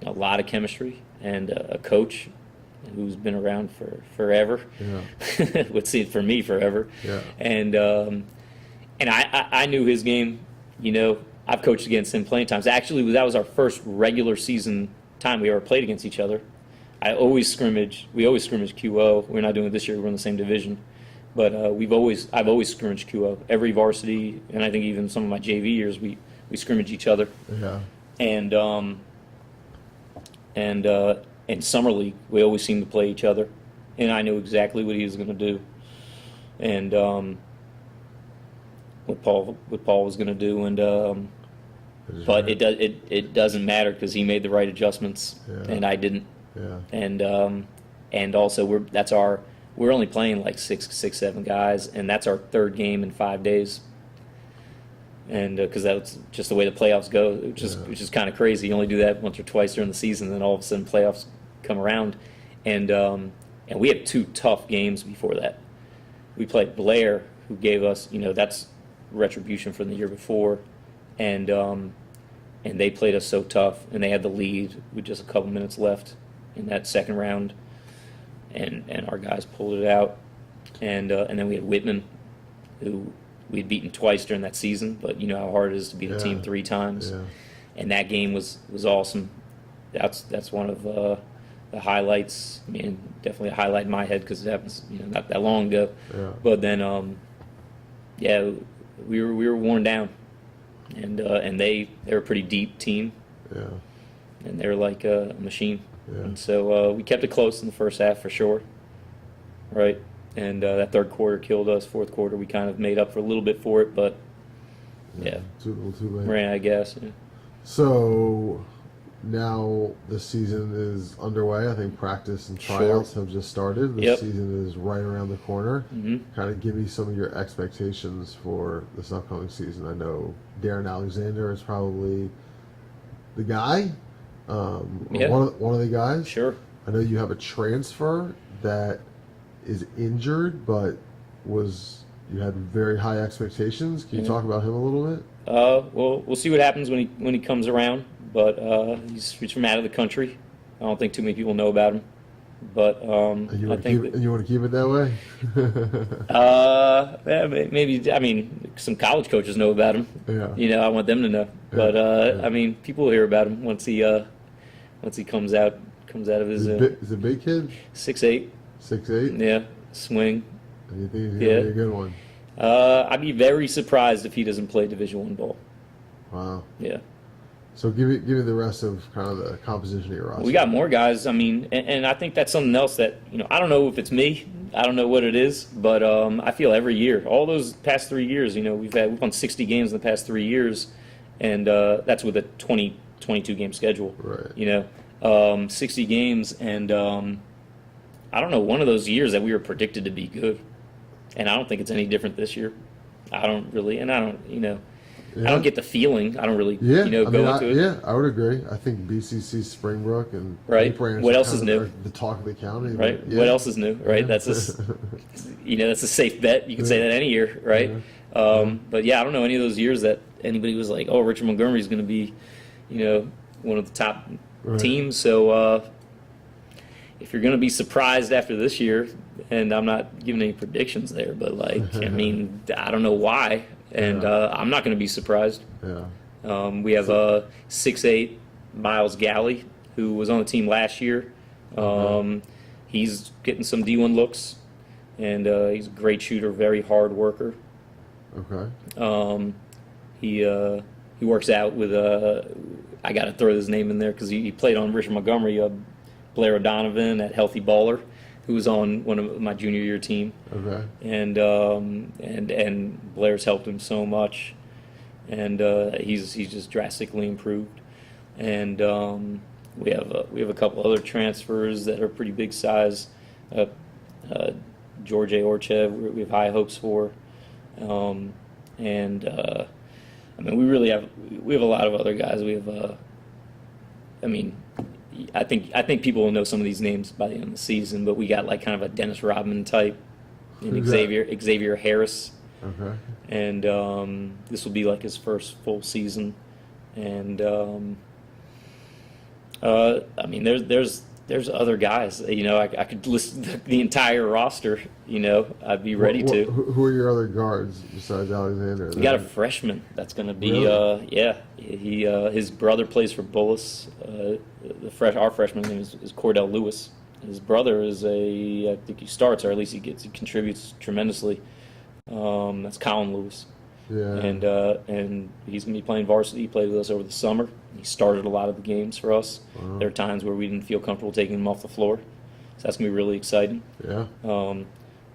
a lot of chemistry and a coach who's been around for forever. Yeah. Would see it for me forever. Yeah. And I knew his game. I've coached against him plenty of times. Actually, that was our first regular season time we ever played against each other. We always scrimmage QO. We're not doing it this year. We're in the same division. But I've always scrimmaged QO. Every varsity, and I think even some of my JV years, we scrimmage each other. Yeah. And summer league, we always seemed to play each other, and I knew exactly what he was going to do, and what Paul was going to do, and but it doesn't matter because he made the right adjustments, and I didn't. Yeah. And also we're only playing like six, 7 guys, and that's our third game in 5 days. And because that's just the way the playoffs go, which is kind of crazy. You only do that once or twice during the season, and then all of a sudden playoffs come around. And we had 2 tough games before that. We played Blair, who gave us, that's retribution from the year before, and they played us so tough, and they had the lead with just a couple minutes left in that second round, and our guys pulled it out. And then we had Whitman, who we had beaten twice during that season, but you know how hard it is to beat a team 3 times. Yeah. And that game was awesome. That's one of the highlights. I mean, definitely a highlight in my head because it happens not that long ago. Yeah. But then we were worn down, and they were a pretty deep team. Yeah. And they were like a machine. Yeah. And so we kept it close in the first half for sure. Right. And that third quarter killed us. Fourth quarter, we kind of made up for a little bit for it, but too late. Ran, I guess. Yeah. So now the season is underway. I think practice and tryouts have just started. The season is right around the corner. Mm-hmm. Kind of give me some of your expectations for this upcoming season. I know Darren Alexander is probably the guy, one of the guys. Sure. I know you have a transfer that is injured, but you had very high expectations. Can you talk about him a little bit? Well, we'll see what happens when he comes around. But he's from out of the country. I don't think too many people know about him. But And you want to keep it that way? yeah, maybe. I mean, some college coaches know about him. Yeah. I want them to know. But I mean, people will hear about him once he comes out of his. Is a big kid? 6'8". 6'8". Yeah, swing. And you think he's gonna be a good one? I'd be very surprised if he doesn't play Division I ball. Wow. Yeah. So give me the rest of kind of the composition of your roster. We got more guys. I mean, and I think that's something else that I don't know if it's me. I don't know what it is, but I feel every year, all those past 3 years, we've won 60 games in the past 3 years, and that's with a 22 game schedule. Right. 60 games, and I don't know, one of those years that we were predicted to be good, and I don't think it's any different this year. I don't really, and I don't, I don't get the feeling. I don't really, go into it. Yeah, I would agree. I think BCC, Springbrook, and right. Branch What else is new? The talk of the county. Right. Yeah. What else is new? Right. That's that's a safe bet. You can say that any year, right? But yeah, I don't know any of those years that anybody was like, oh, Richard Montgomery is going to be, one of the top teams. So if you're going to be surprised after this year, and I'm not giving any predictions there, but I mean, I don't know why. And I'm not going to be surprised. Yeah. We have 6'8" Miles Galley, who was on the team last year. He's getting some D1 looks, and he's a great shooter, very hard worker. Okay. He works out with I got to throw his name in there because he played on Richard Montgomery, Blair O'Donovan at Healthy Baller, who was on one of my junior year team. Okay. And Blair's helped him so much, and he's just drastically improved. And we have a couple other transfers that are pretty big size. George A. Orchev, we have high hopes for, I mean, we have a lot of other guys. We have I think people will know some of these names by the end of the season, but we got kind of a Dennis Rodman type, and Xavier Harris. Okay. And this will be his first full season. And I mean, there's other guys. I could list the entire roster. I'd be ready to. Who are your other guards besides Alexander? We got a freshman that's going to be. Really? His brother plays for Bullis. Our freshman name is Cordell Lewis. His brother is I think he starts, or at least he contributes tremendously. That's Colin Lewis. Yeah. And he's going to be playing varsity. He played with us over the summer. He started a lot of the games for us. Wow. There are times where we didn't feel comfortable taking him off the floor. So that's going to be really exciting. Yeah.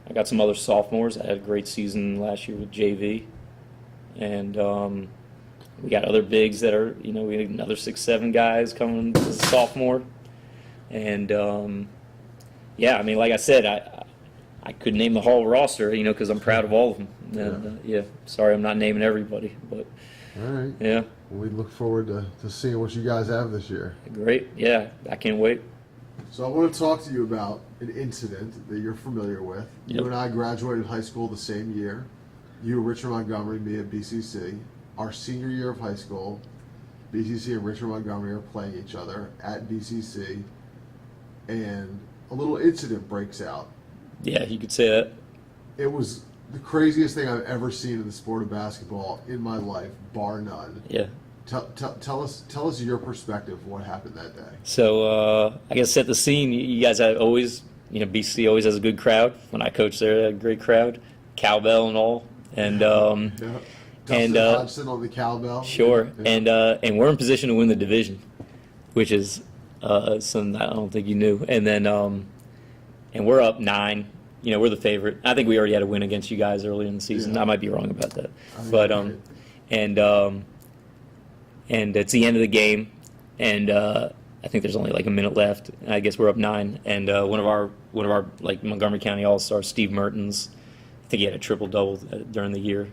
I got some other sophomores. I had a great season last year with JV. And we got other bigs that are, we had another 6'7" guys coming as a sophomore. And, I mean, like I said, I could name the whole roster, because I'm proud of all of them. And, sorry I'm not naming everybody, but all right. Yeah. We look forward to seeing what you guys have this year. Great. Yeah, I can't wait. So I want to talk to you about an incident that you're familiar with. Yep. You and I graduated high school the same year. You at Richard Montgomery, me at BCC. Our senior year of high school, BCC and Richard Montgomery are playing each other at BCC, and a little incident breaks out. Yeah, you could say that. It was the craziest thing I've ever seen in the sport of basketball in my life, bar none. Yeah. Tell us your perspective of what happened that day. So I guess set the scene. You guys have always, BC always has a good crowd. When I coached there, they had a great crowd, cowbell and all. And Dustin Hodgson on the cowbell. Sure. Yeah. And we're in position to win the division, which is something I don't think you knew. And then and we're up 9. We're the favorite. I think we already had a win against you guys earlier in the season. Yeah. I might be wrong about that, but and it's the end of the game, and I think there's only a minute left. I guess we're up 9, and one of our Montgomery County All-Stars, Steve Mertens, I think he had a triple-double during the year,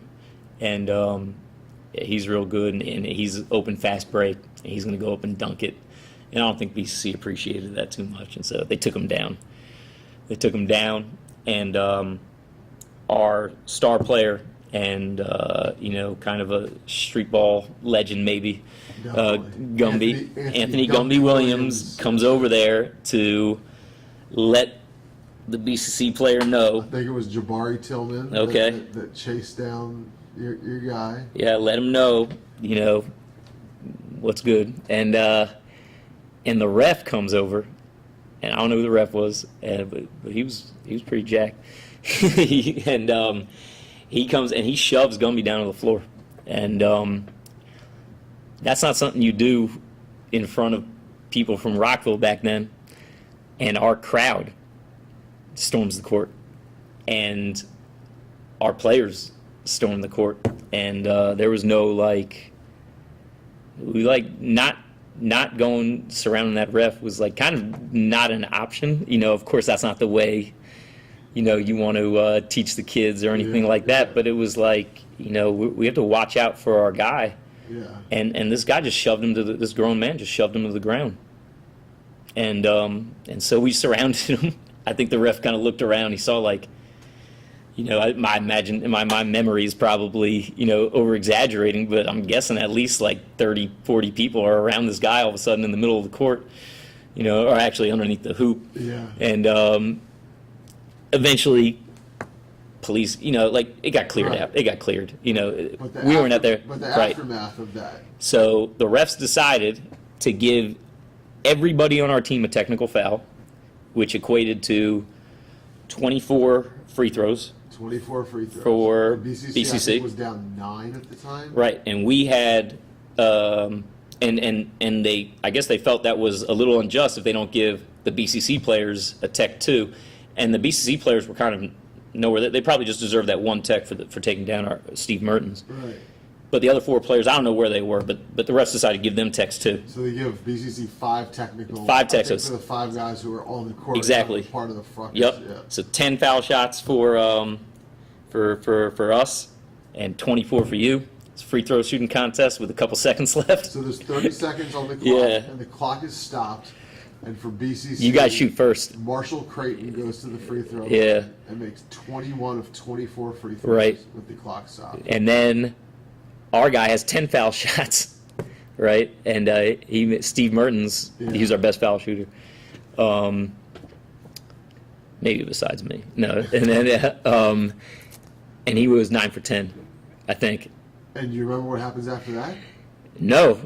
and he's real good, and he's open fast break, and he's going to go up and dunk it, and I don't think BCC appreciated that too much, and so they took him down. and our star player and kind of a street ball legend maybe, Anthony Gumby Williams comes over there to let the BCC player know. I think it was Jabari Tillman. Okay. That chased down your guy. Yeah, let him know, what's good. And the ref comes over, and I don't know who the ref was, but he was pretty jacked. And he comes and he shoves Gumby down to the floor, and that's not something you do in front of people from Rockville back then. And our crowd storms the court, and our players stormed the court, and there was no not going surrounding that ref was kind of not an option. Of course that's not the way you want to teach the kids or anything like that, but it was we have to watch out for our guy. Yeah. And this guy just shoved him this grown man just shoved him to the ground, and so we surrounded him. I think the ref kind of looked around. He saw my memory is probably over exaggerating, but I'm guessing at least 30, 40 people are around this guy all of a sudden in the middle of the court, or actually underneath the hoop. Yeah. And eventually, police, it got cleared out. It got cleared. We weren't out there. But the right. aftermath of that. So the refs decided to give everybody on our team a technical foul, which equated to 24 free throws. 24 free throws. For BCC. I think was down 9 at the time. Right, and we had, and I guess they felt that was a little unjust if they don't give the BCC players a tech too, and the BCC players were kind of nowhere. They probably just deserved that one tech for taking down Steve Mertens. Right. But the other 4 players, I don't know where they were, but the refs decided to give them techs too. So they give BCC 5 technical. 5 techs. For the 5 guys who are on the court. Exactly. Part of the front. Yep. Yeah. So 10 foul shots for us, and 24 for you. It's a free throw shooting contest with a couple seconds left. So there's 30 seconds on the clock, Yeah. and the clock is stopped. And for BCC, You guys shoot first. Marshall Creighton goes to the free throw. Yeah. And makes 21 of 24 free throws. Right. With the clock stopped. And then our guy has 10 foul shots, right? And Steve Mertens, Yeah. he's our best foul shooter. Maybe besides me. No. And then and he was 9 for 10, I think. And you remember what happens after that? No.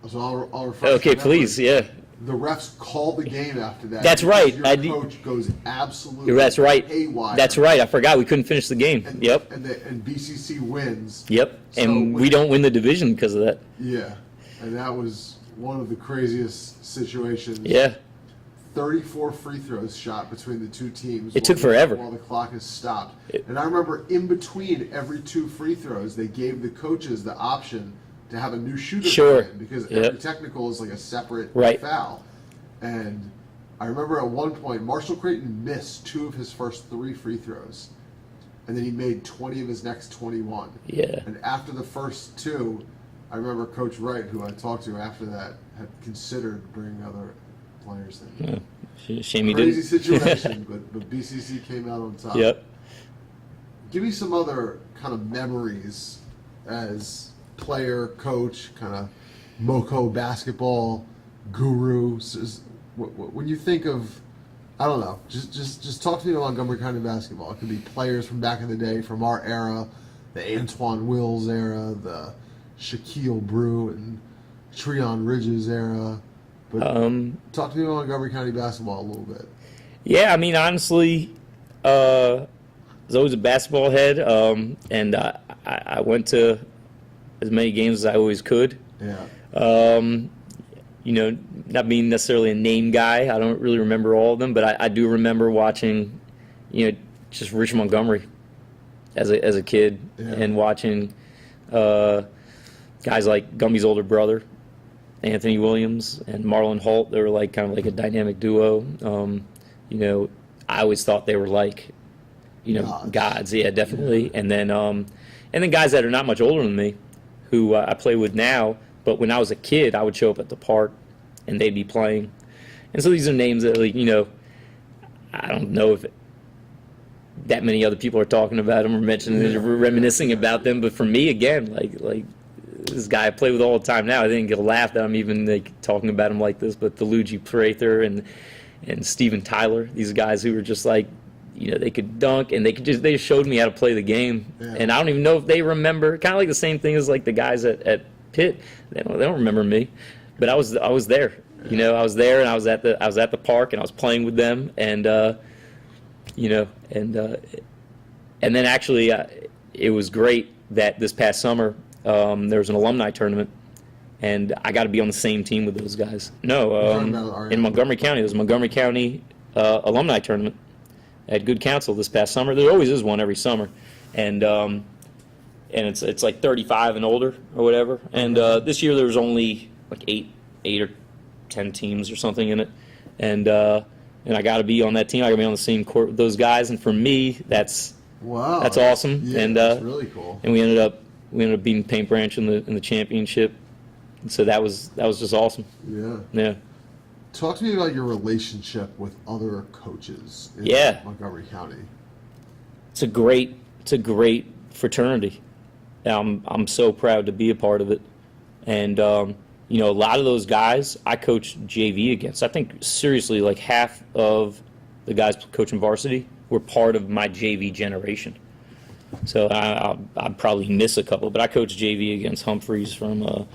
So I'll refresh Okay, your memory. please, yeah. The refs call the game after that. That's right. Your coach goes absolutely That's right. haywire. That's right. I forgot we couldn't finish the game. And, Yep. And BCC wins. Yep. So And we don't win the division because of that. Yeah. And that was one of the craziest situations. Yeah. 34 free throws shot between the two teams. It took forever. While the clock is stopped. And I remember in between every 2 free throws, they gave the coaches the option to have a new shooter Sure. come in, because Yep. every technical is a separate Right. foul. And I remember at one point, Marshall Creighton missed 2 of his first 3 free throws. And then he made 20 of his next 21. Yeah. And after the first 2, I remember Coach Wright, who I talked to after that, had considered bringing other players in. Yeah. Shame he Crazy didn't. situation, but BCC came out on top. Yep. Give me some other kind of memories as player, coach, kind of Moco basketball guru. When you think of, I don't know, just talk to me about Montgomery County basketball. It could be players from back in the day, from our era, the Antoine Wills era, the Shaquille Brew and Treon Ridges era. But talk to me about Montgomery County basketball a little bit. Yeah, I mean, honestly, I was always a basketball head, and I went to as many games as I always could. Yeah. Not being necessarily a name guy, I don't really remember all of them, but I do remember watching, just Richard Montgomery as a kid, Yeah. and watching guys like Gumby's older brother, Anthony Williams, and Marlon Holt. They were kind of like a dynamic duo. I always thought they were gods. Yeah, definitely. Yeah. And then guys that are not much older than me, who I play with now. But when I was a kid, I would show up at the park, and they'd be playing. And so these are names that I don't know if that many other people are talking about them or mentioning it or reminiscing about them. But for me, again, like this guy I play with all the time now, I didn't get a laugh that I'm even like talking about him like this. But Luigi Prather and Steven Tyler, these guys who were just like, they could dunk and they just showed me how to play the game. Yeah. And I don't even know if they remember. Kind of like the same thing as like the guys at Pitt. They don't remember me, but I was there. Yeah. I was there and I was at the park and I was playing with them and and then actually it was great that this past summer there was an alumni tournament. And I got to be on the same team with those guys. No, in Montgomery County. There's a Montgomery County alumni tournament at Good Counsel this past summer. There always is one every summer, and it's like 35 and older or whatever. And this year there was only like eight or 10 teams or something in it, and I got to be on that team. I got to be on the same court with those guys. And for me, that's awesome. Yeah, and that's really cool. And we ended up beating Paint Branch in the championship. So that was just awesome. Yeah. Yeah. Talk to me about your relationship with other coaches in Montgomery County. It's a great fraternity. I'm so proud to be a part of it. And a lot of those guys I coached JV against. I think seriously like half of the guys coaching varsity were part of my JV generation. So I'd probably miss a couple, but I coached JV against Humphreys from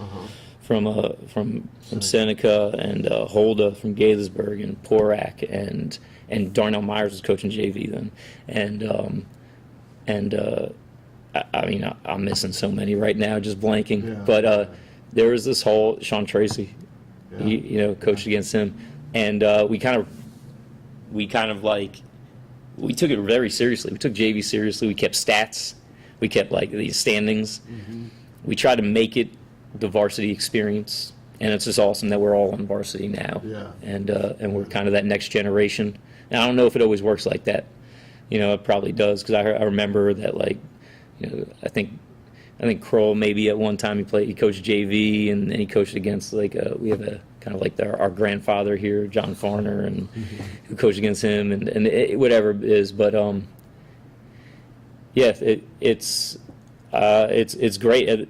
Seneca and Holda from Gaithersburg and Porak and Darnell Myers was coaching JV then, I'm missing so many right now, just blanking. Yeah. But there was this whole Sean Tracy, coached against him, and we took it very seriously. We took JV seriously. We kept stats. We kept like these standings. Mm-hmm. We tried to make it the varsity experience, and it's just awesome that we're all on varsity now. Yeah. And we're kind of that next generation. And I don't know if it always works like that. It probably does, because I remember that I think Kroll maybe at one time he coached JV and he coached against we have a kind of like our grandfather here, John Farner, and who coached against him and whatever it is. But it's great.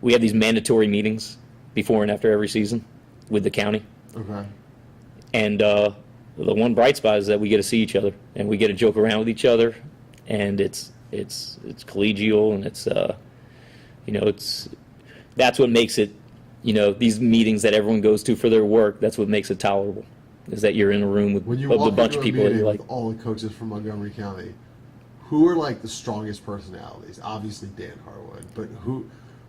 We have these mandatory meetings before and after every season with the county. Okay. And the one bright spot is that we get to see each other and we get to joke around with each other, and it's collegial, and it's that's what makes it, these meetings that everyone goes to for their work, that's what makes it tolerable, is that you're in a room with a bunch of people that you like. With all the coaches from Montgomery County, who are like the strongest personalities? Obviously Dan Harwood, but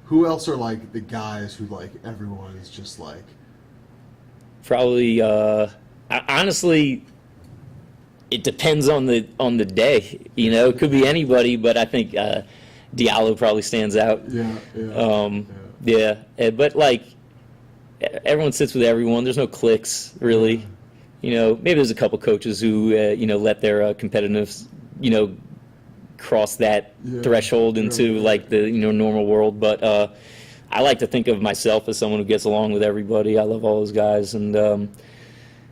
who else are like the guys who like everyone is just like? Probably, honestly, it depends on the day. It could be anybody, but I think Diallo probably stands out. But like everyone sits with everyone. There's no cliques really. Maybe there's a couple coaches who let their competitiveness cross that threshold into like the normal world, but I like to think of myself as someone who gets along with everybody. I love all those guys, and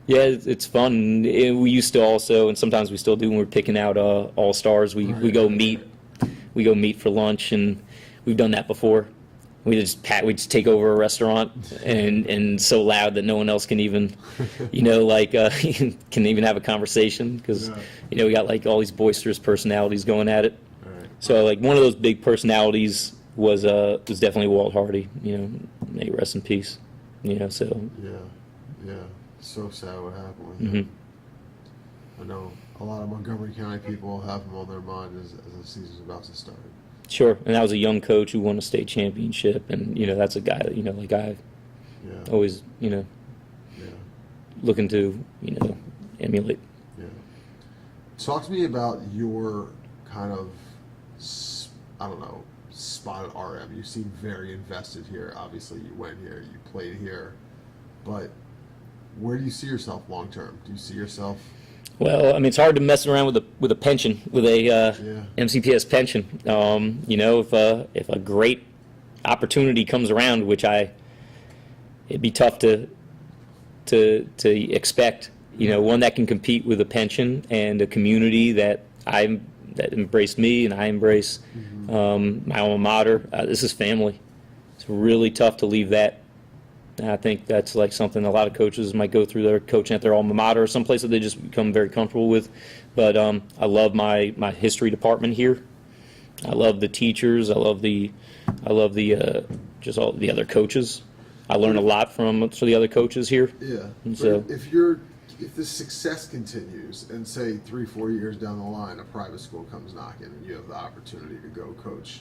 it's fun. We used to also, and sometimes we still do when we're picking out all stars, we go meet for lunch, and we've done that before. We just take over a restaurant and so loud that no one else can even can even have a conversation, because we got like all these boisterous personalities going at it. Right. So like one of those big personalities was definitely Walt Hardy. May he rest in peace. So so sad what happened with him. I know a lot of Montgomery County people have him on their mind as the season's about to start. Sure, and that was a young coach who won a state championship, and that's a guy that I always looking to emulate. Yeah. Talk to me about your kind of spot at RM. You seem very invested here. Obviously, you went here, you played here, but where do you see yourself long term? Do you see yourself? Well, it's hard to mess around with a pension, with a MCPS pension. If a great opportunity comes around, which it'd be tough to expect. One that can compete with a pension and a community that that embraced me, and I embrace my alma mater. This is family. It's really tough to leave that. And I think that's like something a lot of coaches might go through. Their coaching at their alma mater, or someplace that they just become very comfortable with. But I love my history department here. I love the teachers. I love the just all the other coaches. I learn a lot from the other coaches here. Yeah. And so if this success continues, and say 3-4 years down the line, a private school comes knocking, and you have the opportunity to go coach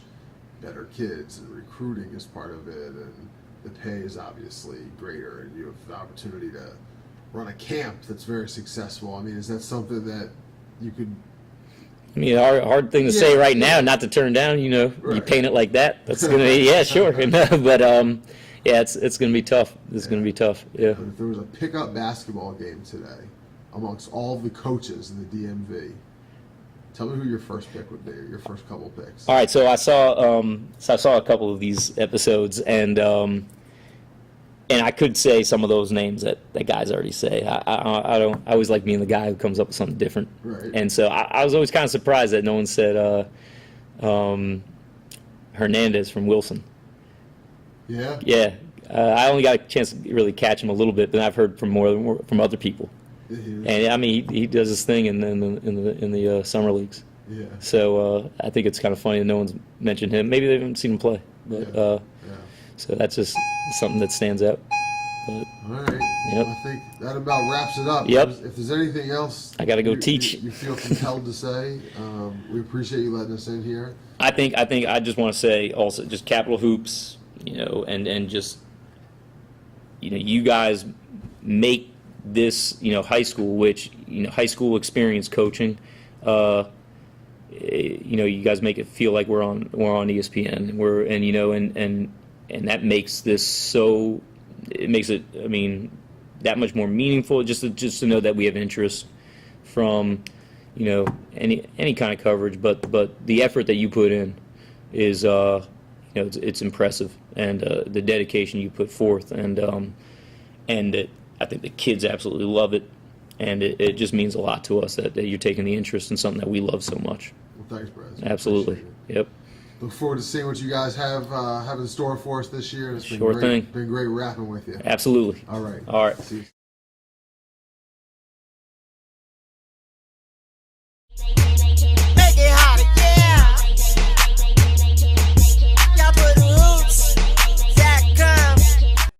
better kids, and recruiting is part of it, and the pay is obviously greater, and you have the opportunity to run a camp that's very successful. I mean, is that something that you could? I mean, hard thing to say right now, not to turn down. You know, you paint it like that. That's gonna be sure. But yeah, it's gonna be tough. It's gonna be tough. Yeah. But if there was a pickup basketball game today, amongst all the coaches in the DMV, tell me who your first pick would be, or your first couple picks. All right, so I saw a couple of these episodes, and I could say some of those names that guys already say. I always like being the guy who comes up with something different. Right. And so I was always kind of surprised that no one said Hernandez from Wilson. Yeah. Yeah. I only got a chance to really catch him a little bit, but I've heard from from other people. And I mean, he does his thing in the summer leagues. Yeah. So I think it's kind of funny that no one's mentioned him. Maybe they haven't seen him play, but Yeah. so that's just something that stands out. But, All right. Yep. I think that about wraps it up. Yep. If there's anything else, I got to go teach. You feel compelled to say, we appreciate you letting us in here. I think I just want to say also just Capital Hoops, you know, and just, you know, you guys make this, you know, high school, which, you know, high school experience coaching, you know, you guys make it feel like we're on ESPN, and that makes this so, it makes it, I mean, that much more meaningful, just to know that we have interest from, you know, any kind of coverage, but the effort that you put in is, you know, it's impressive, and the dedication you put forth, and I think the kids absolutely love it, and it just means a lot to us that you're taking the interest in something that we love so much. Well, thanks, Brad. Absolutely. Yep. Look forward to seeing what you guys have in store for us this year. It's been Sure great, thing. Been great rapping with you. Absolutely. All right. All right. See you.